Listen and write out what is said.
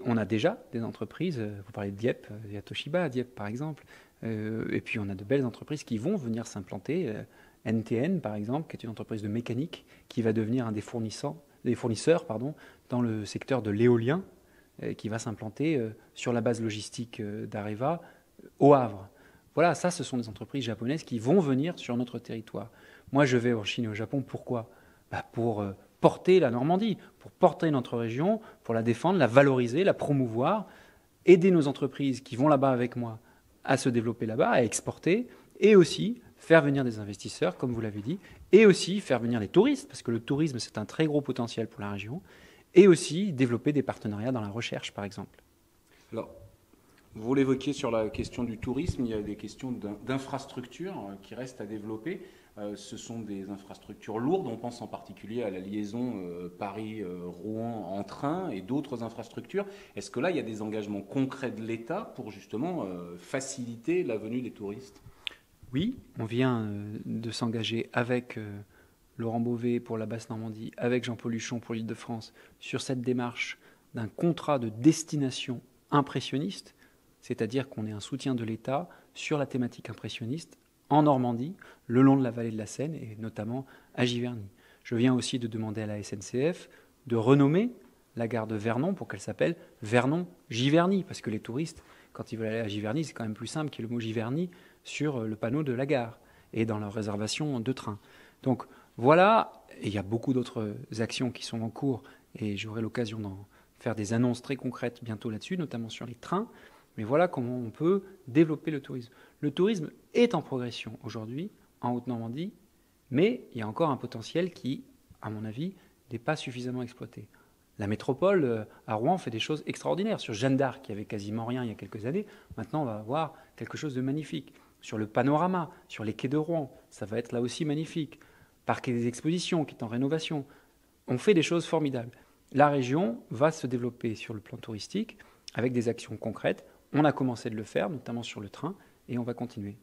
On a déjà des entreprises, vous parlez de Dieppe, il y a Toshiba à Dieppe par exemple, et puis on a de belles entreprises qui vont venir s'implanter. NTN par exemple, qui est une entreprise de mécanique, qui va devenir un des fournisseurs dans le secteur de l'éolien, qui va s'implanter sur la base logistique d'Areva au Havre. Voilà, ça ce sont des entreprises japonaises qui vont venir sur notre territoire. Moi je vais en Chine et au Japon, pourquoi? Pour porter la Normandie, pour porter notre région, pour la défendre, la valoriser, la promouvoir, aider nos entreprises qui vont là-bas avec moi à se développer là-bas, à exporter, et aussi faire venir des investisseurs, comme vous l'avez dit, et aussi faire venir les touristes, parce que le tourisme, c'est un très gros potentiel pour la région, et aussi développer des partenariats dans la recherche, par exemple. Alors, vous l'évoquiez sur la question du tourisme, il y a des questions d'infrastructures qui restent à développer. Ce sont des infrastructures lourdes, on pense en particulier à la liaison Paris-Rouen en train et d'autres infrastructures. Est-ce que là, il y a des engagements concrets de l'État pour justement faciliter la venue des touristes? Oui, on vient de s'engager avec Laurent Beauvais pour la Basse-Normandie, avec Jean-Paul Huchon pour l'Île-de-France, sur cette démarche d'un contrat de destination impressionniste, c'est-à-dire qu'on ait un soutien de l'État sur la thématique impressionniste en Normandie, le long de la vallée de la Seine et notamment à Giverny. Je viens aussi de demander à la SNCF de renommer la gare de Vernon pour qu'elle s'appelle Vernon-Giverny, parce que les touristes, quand ils veulent aller à Giverny, c'est quand même plus simple qu'il y ait le mot Giverny sur le panneau de la gare et dans leur réservation de train. Donc voilà, et il y a beaucoup d'autres actions qui sont en cours et j'aurai l'occasion d'en faire des annonces très concrètes bientôt là-dessus, notamment sur les trains. Mais voilà comment on peut développer le tourisme. Le tourisme est en progression aujourd'hui en Haute-Normandie, mais il y a encore un potentiel qui, à mon avis, n'est pas suffisamment exploité. La métropole à Rouen fait des choses extraordinaires. Sur Jeanne d'Arc, il y avait quasiment rien il y a quelques années. Maintenant, on va avoir quelque chose de magnifique. Sur le panorama, sur les quais de Rouen, ça va être là aussi magnifique. Parc des expositions qui est en rénovation. On fait des choses formidables. La région va se développer sur le plan touristique avec des actions concrètes. On a commencé de le faire, notamment sur le train, et on va continuer.